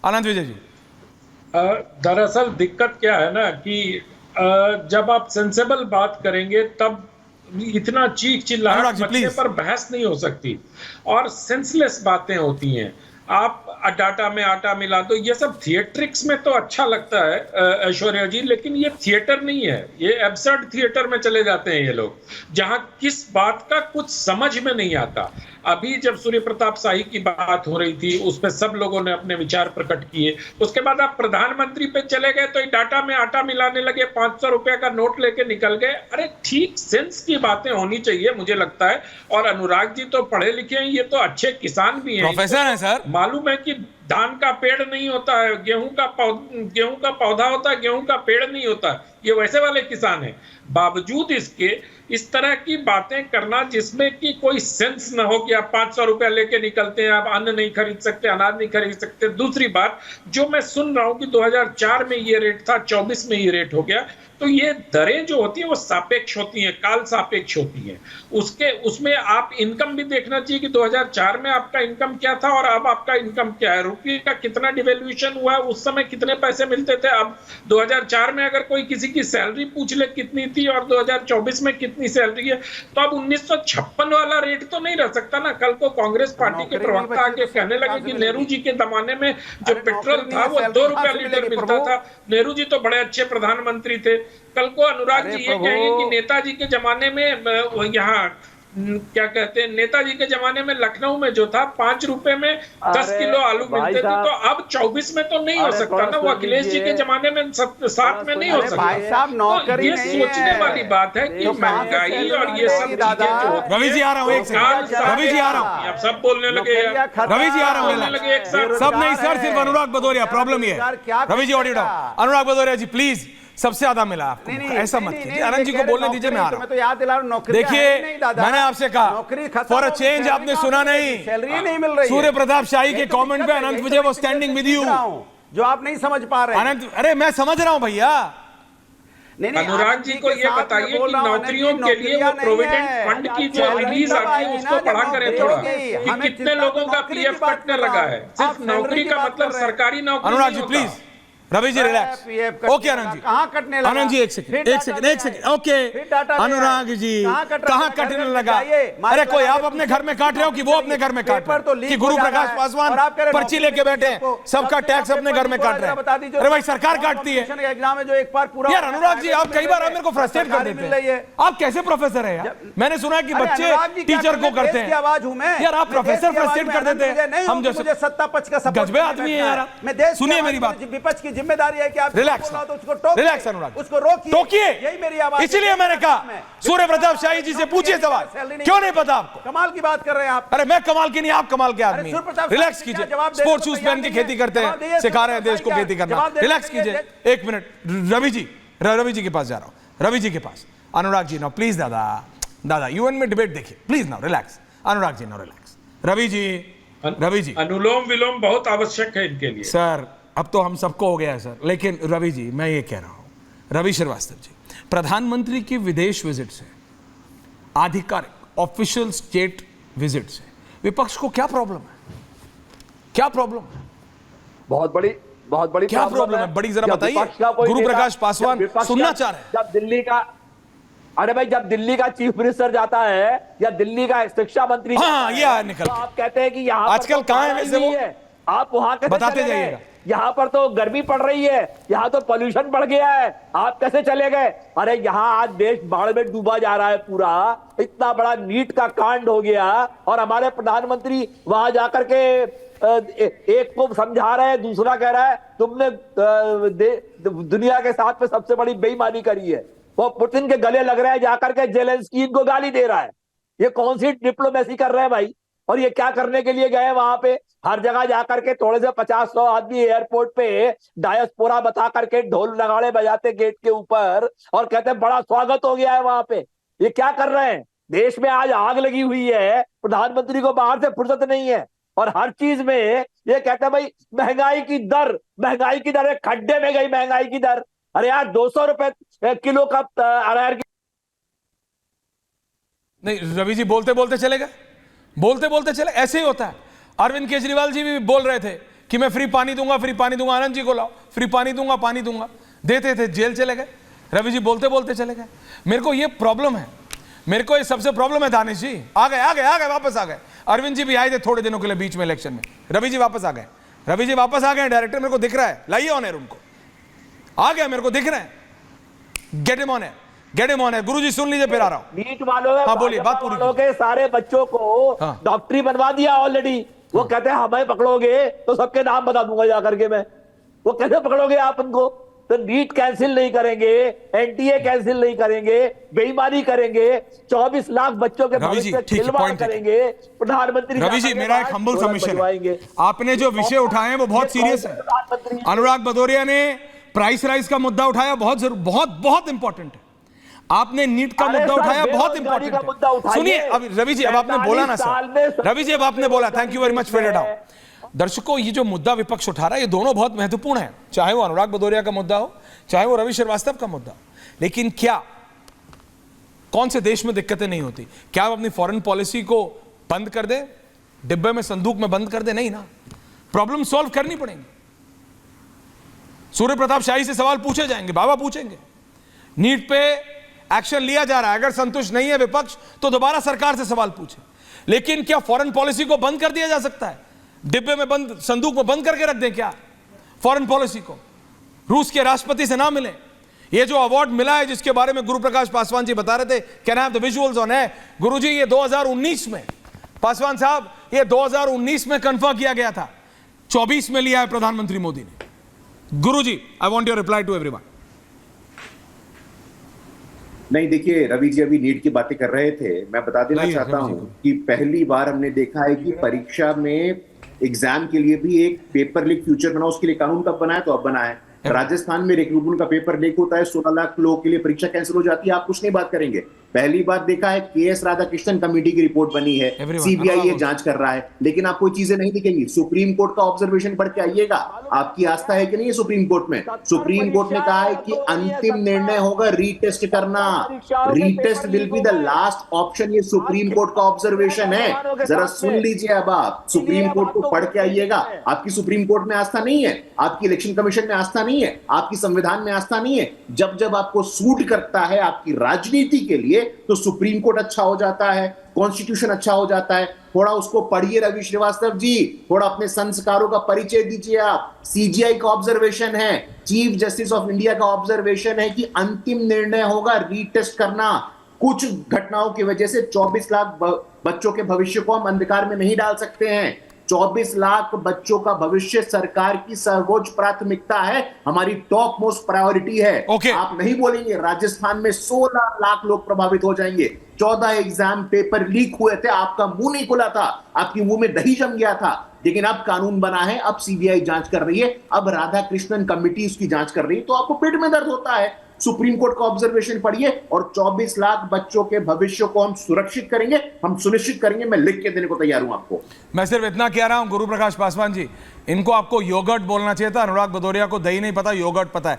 आनंद विजय जी। दरअसल दिक्कत क्या है ना कि जब आप सेंसेबल बात करेंगे तब इतना चीख अनुराग चिल्लाहट जी मचने प्लीज। पर बहस नहीं हो सकती और सेंसलेस बातें होती हैं। आप डाटा में आटा मिला दो, ये सब थिएट्रिक्स में तो अच्छा लगता है ऐश्वर्या जी, लेकिन ये थिएटर नहीं है, ये एब्सर्ड थिएटर में चले जाते हैं ये लोग, जहां किस बात का कुछ समझ में नहीं आता। अभी जब सूर्य प्रताप शाही की बात हो रही थी, उस पर सब लोगों ने अपने विचार प्रकट किए। उसके बाद आप प्रधानमंत्री पे चले गए तो डाटा में आटा मिलाने लगे, 500 रुपए का नोट लेके निकल गए। अरे ठीक सेंस की बातें होनी चाहिए मुझे लगता है। और अनुराग जी तो पढ़े लिखे हैं, ये तो अच्छे किसान भी हैं, प्रोफेसर हैं सर। मालूम है कि धान का पेड़ नहीं होता है, गेहूं का पौधा होता है, गेहूं का पेड़ नहीं होता। ये वैसे वाले किसान हैं। बावजूद इसके इस तरह की बातें करना जिसमें कि कोई सेंस ना हो कि आप 500 रुपया लेके निकलते हैं, आप अन्न नहीं खरीद सकते, अनाज नहीं खरीद सकते। दूसरी बात जो मैं सुन रहा हूं कि 2004 में ये रेट था, 24 में ये रेट हो गया, तो ये दरें जो होती हैं वो सापेक्ष होती हैं, काल सापेक्ष होती हैं। उसमें आप इनकम भी देखना चाहिए कि 2004 में आपका इनकम क्या था और अब आपका इनकम क्या है। रुपये का कितना डिवेल्यूएशन हुआ है, उस समय कितने पैसे मिलते थे, अब 2004 में अगर कोई किसी की सैलरी पूछ ले कितनी थी और 2024 में कितनी सैलरी है, तो अब 1956 वाला रेट तो नहीं रह सकता ना। कल को कांग्रेस पार्टी के प्रवक्ता आके कहने लगे कि नेहरू जी के जमाने में जो पेट्रोल था वो 2 रुपया लीटर मिलता था, नेहरू जी तो बड़े अच्छे प्रधानमंत्री थे। कल को अनुराग जी ये कहेंगे कि नेताजी के जमाने में यहाँ क्या कहते हैं, नेताजी के जमाने में लखनऊ में जो था 5 रुपए में 10 किलो आलू मिलते थे, तो अब 24 में तो नहीं हो सकता ना। वो अखिलेश जी के जमाने में 7 में नहीं हो सकता। तो ये सोचने वाली बात है कि महंगाई और ये सब चीजें जो रवि जी आ रहा हूँ एक सेकंड, रवि जी आ रहा हूँ। आप सब बोलने लगे, रवि जी आ रहा बोलने लगे एक साथ। सब नहीं सर, सिर्फ अनुराग भदौरिया। प्रॉब्लम ये है, Ravi ji audio down. Anurag Bhadauria ji please, सबसे ज्यादा मिला आपको, ऐसा मत कीजिए। आनंद जी को बोलने दीजिए, मैं आ रहा हूं। तो याद दिला रहा हूं, नौकरी देखिए मैंने आपसे कहा फॉर अ चेंज, आपने सुना नहीं। सैलरी नहीं मिल रही। सूर्य प्रताप शाही के कमेंट पे अनंत विजय वो स्टैंडिंग विद यू, जो आप नहीं समझ पा रहे। अनंत, अरे मैं समझ रहा हूं भैया। अनुराग जी को ये बताइए कि नौकरियों के लिए वो प्रोविडेंट फंड की जो रिलीज आती है उसको पढ़ा करें थोड़ा, कि कितने लोगों का पीएफ कटने लगा है। सिर्फ नौकरी का मतलब सरकारी नौकरी। Anurag ji please, Ravi ji relax. Okay Anand ji, कहां कटने लगा? आनंद जी एक सेकंड ओके। अनुराग जी कहां कटने लगा? अरे कोई आप अपने घर में काट रहे हो कि वो अपने घर में काट रहे हो? कि गुरु प्रकाश पासवान पर्ची लेके बैठे सबका टैक्स अपने घर में काट रहे हैं? अरे भाई सरकार काटती है एग्जाम में जो एक बार पूरा। यार अनुराग जी आप कई बार आप मेरे को फ्रस्ट्रेट कर देते हैं। आप कैसे प्रोफेसर है यार? मैंने सुना है कि बच्चे टीचर को करते हैं। आवाज हूं मैं यार, आप प्रोफेसर फ्रस्ट्रेट कर देते हैं। हम जैसे सत्ता पक्ष का सपोर्ट गजबे आदमी है यार। मैं देश, सुनिए मेरी बात, विपक्ष की जिम्मेदारी है कि आप रिलैक्स, तो उसको टोकिए, रिलैक्स अनुराग, उसको रोकिए, टोकिए। यही मेरी आवाज। इसलिए मैंने कहा सूर्य प्रताप शाही जी से पूछिए सवाल, क्यों नहीं पता आपको? कमाल की बात कर रहे हैं आप। अरे मैं कमाल की नहीं, आप कमाल के आदमी। रिलैक्स कीजिए, स्पोर्ट्स शूज पहन के खेती करते हैं, सिखा रहे हैं देश को खेती करना। रिलैक्स कीजिए एक मिनट। रवि जी के पास जा रहा हूं, रवि जी के पास। अनुराग जी नाउ प्लीज, दादा यूएन में डिबेट देखिए please, now relax. Anurag ji now relax. Ravi ji anulom vilom बहुत आवश्यक है इनके लिए। सर अब तो हम सबको हो गया है सर, लेकिन रवि जी मैं ये कह रहा हूं, रवि श्रीवास्तव जी, प्रधानमंत्री की विदेश विजिट से, आधिकारिक ऑफिशियल स्टेट विजिट से विपक्ष को क्या प्रॉब्लम है? क्या प्रॉब्लम है? बहुत बड़ी क्या प्रॉब्लम है? बड़ी जरा बताइए। गुरु प्रकाश पासवान सुनना चाह रहे हैं। जब दिल्ली का, अरे भाई जब दिल्ली का चीफ मिनिस्टर जाता है या दिल्ली का शिक्षा मंत्री, हाँ ये निकल, तो आप कहते हैं कि यहाँ आजकल कहाँ है वैसे वो, आप वहां कैसे बताते जाइएगा। यहाँ पर तो गर्मी पड़ रही है, यहाँ तो पोल्यूशन बढ़ गया है, आप कैसे चले गए? अरे यहाँ आज देश बाढ़ में डूबा जा रहा है पूरा, इतना बड़ा नीट का कांड हो गया और हमारे प्रधानमंत्री वहां जाकर के एक को समझा रहे हैं, दूसरा कह रहा है तुमने दुनिया के साथ में सबसे बड़ी बेईमानी करी है। वो पुतिन के गले लग रहा है जाकर के, जेलेंस्की को गाली दे रहा है। ये कौन सी डिप्लोमेसी कर रहे हैं भाई? और ये क्या करने के लिए गए वहां पे? हर जगह जाकर के थोड़े से 50-100 आदमी एयरपोर्ट पे डायस्पोरा बता करके ढोल नगाड़े बजाते गेट के ऊपर और कहते हैं बड़ा स्वागत हो गया है वहां पे। ये क्या कर रहे हैं? देश में आज आग लगी हुई है, प्रधानमंत्री को बाहर से फुर्सत नहीं है और हर चीज में ये कहते हैं भाई महंगाई की दर खड्डे में गई महंगाई की दर। अरे यार 200 रुपए किलो का अरहर की। नहीं रवि जी बोलते बोलते चले गए, बोलते बोलते चले, ऐसे ही होता है। अरविंद केजरीवाल जी भी बोल रहे थे कि मैं फ्री पानी दूंगा, फ्री पानी दूंगा, आनंद जी को लाओ, फ्री पानी दूंगा, पानी दूंगा, देते थे, जेल चले गए। रवि जी बोलते बोलते चले गए। मेरे को ये प्रॉब्लम है, मेरे को ये सबसे प्रॉब्लम है। दानिश जी आ गए, वापस आ गए। अरविंद जी भी आए थे थोड़े दिनों के लिए बीच में इलेक्शन में। रवि जी वापस आ गए, रवि जी वापस आ गए। डायरेक्टर मेरे को दिख रहा है, लाइए ऑन एयर उनको, आ गया, मेरे को दिख रहे हैं। Get him on air, get him on air. Guruji सुन लीजिए, फिर आ रहा हूं। नीट वालों ने, हाँ बोलिए, बात पूरी वालों के सारे बच्चों को हाँ। डॉक्टरी बनवा दिया ऑलरेडी। वो कहते हैं हमें पकड़ोगे तो सबके नाम बता दूंगा जाकर के मैं। वो कैसे पकड़ोगे आप उनको? तो नीट कैंसिल नहीं करेंगे, एनटीए कैंसिल नहीं करेंगे, बेईमानी करेंगे, 24 लाख बच्चों के भविष्य से खिलवाड़ करेंगे। प्रधानमंत्री रवि जी, मेरा एक हम्बल सबमिशन है, आपने जो विषय उठाए हैं वो बहुत सीरियस है। अनुराग भदौरिया ने प्राइस राइज का मुद्दा उठाया, बहुत इंपॉर्टेंट है। आपने नीट का मुद्दा उठाया, बहुत इंपॉर्टेंट है। सुनिए अब रवि जी, अब आपने बोला ना सर, रवि जी अब आपने बोला, thank you very much for it out. दर्शकों, ये जो मुद्दा विपक्ष उठा रहा है, ये दोनों बहुत महत्वपूर्ण है, चाहे वो अनुराग भदौरिया का मुद्दा हो, चाहे वो रवि श्रीवास्तव का मुद्दा हो। लेकिन क्या कौन से देश में दिक्कतें नहीं होती? क्या आप अपनी फॉरेन पॉलिसी को बंद कर दे, डिब्बे में, संदूक में बंद कर दे? नहीं ना, प्रॉब्लम सॉल्व करनी पड़ेगी। सूर्य प्रताप शाही से सवाल पूछे जाएंगे, बाबा पूछेंगे। नीट पे एक्शन लिया जा रहा है, अगर संतुष्ट नहीं है विपक्ष तो दोबारा सरकार से सवाल पूछे। लेकिन क्या फॉरेन पॉलिसी को बंद कर दिया जा सकता है? डिब्बे में बंद, संदूक में बंद करके रख दें क्या फॉरेन पॉलिसी को? रूस के राष्ट्रपति से ना मिले? ये जो अवार्ड मिला है, जिसके बारे में गुरु प्रकाश पासवान जी बता रहे थे, can I have the visuals on है? गुरुजी, ये 2019 में, पासवान साहब, ये 2019 में कंफर्म किया गया था, 24 में लिया है प्रधानमंत्री मोदी ने। Guruji, I want your reply to everyone. नहीं, देखिए रवि जी अभी नीट की बातें कर रहे थे, मैं बता देना चाहता हूं कि पहली बार हमने देखा है कि परीक्षा में एग्जाम के लिए भी एक पेपर लीक फ्यूचर बना। उसके लिए कानून कब बना है? तो अब बना है। राजस्थान में रिक्रूटमेंट का पेपर लीक होता है, 16 लाख लोगों के लिए परीक्षा कैंसिल हो जाती है, आप कुछ नहीं बात करेंगे। पहली बार देखा है केएस राधाकृष्णन कमेटी की रिपोर्ट बनी है, सीबीआई ये जांच कर रहा है, लेकिन आप कोई चीजें नहीं दिखेंगी। सुप्रीम कोर्ट का ऑब्जर्वेशन पढ़ के आइएगा, आपकी आस्था है कि नहीं है सुप्रीम कोर्ट में? सुप्रीम कोर्ट ने कहा है कि अंतिम निर्णय होगा रीटेस्ट करना, retest will be the last option. ये सुप्रीम कोर्ट का ऑब्जर्वेशन है, जरा सुन लीजिए। अब आप सुप्रीम कोर्ट को पढ़ के आइएगा। आपकी सुप्रीम कोर्ट में आस्था नहीं है, आपकी इलेक्शन कमीशन में आस्था नहीं है, आपकी संविधान में आस्था नहीं है। जब जब आपको सूट करता है आपकी राजनीति के लिए, तो सुप्रीम कोर्ट अच्छा हो जाता है, कॉन्स्टिट्यूशन अच्छा हो जाता है। थोड़ा उसको पढ़िए रवि श्रीवास्तव जी, थोड़ा अपने संस्कारों का परिचय दीजिए आप। सीजीआई का ऑब्जर्वेशन है, चीफ जस्टिस ऑफ इंडिया का ऑब्जर्वेशन है कि अंतिम निर्णय होगा रीटेस्ट करना। कुछ घटनाओं की वजह से 24 लाख बच्चों के भविष्य को हम अंधकार में नहीं डाल सकते हैं। 24 लाख बच्चों का भविष्य सरकार की सर्वोच्च प्राथमिकता है, हमारी टॉप मोस्ट प्रायोरिटी है। आप नहीं बोलेंगे राजस्थान में 16 लाख लोग प्रभावित हो जाएंगे। 14 एग्जाम पेपर लीक हुए थे, आपका मुंह नहीं खुला था, आपकी मुंह में दही जम गया था। लेकिन अब कानून बना है, अब सीबीआई जांच कर रही है, अब राधाकृष्णन कमेटी उसकी जांच कर रही है, तो आपको पेट में दर्द होता है। सुप्रीम कोर्ट का ऑब्जर्वेशन पढ़िए और 24 लाख बच्चों के भविष्य को हम सुरक्षित करेंगे, हम सुनिश्चित करेंगे। मैं लिख के देने को तैयार हूं आपको। मैं सिर्फ इतना कह रहा हूं गुरु प्रकाश पासवान जी, इनको आपको योगर्ट बोलना चाहिए था। अनुराग भदौरिया को दही नहीं पता, योगर्ट पता है।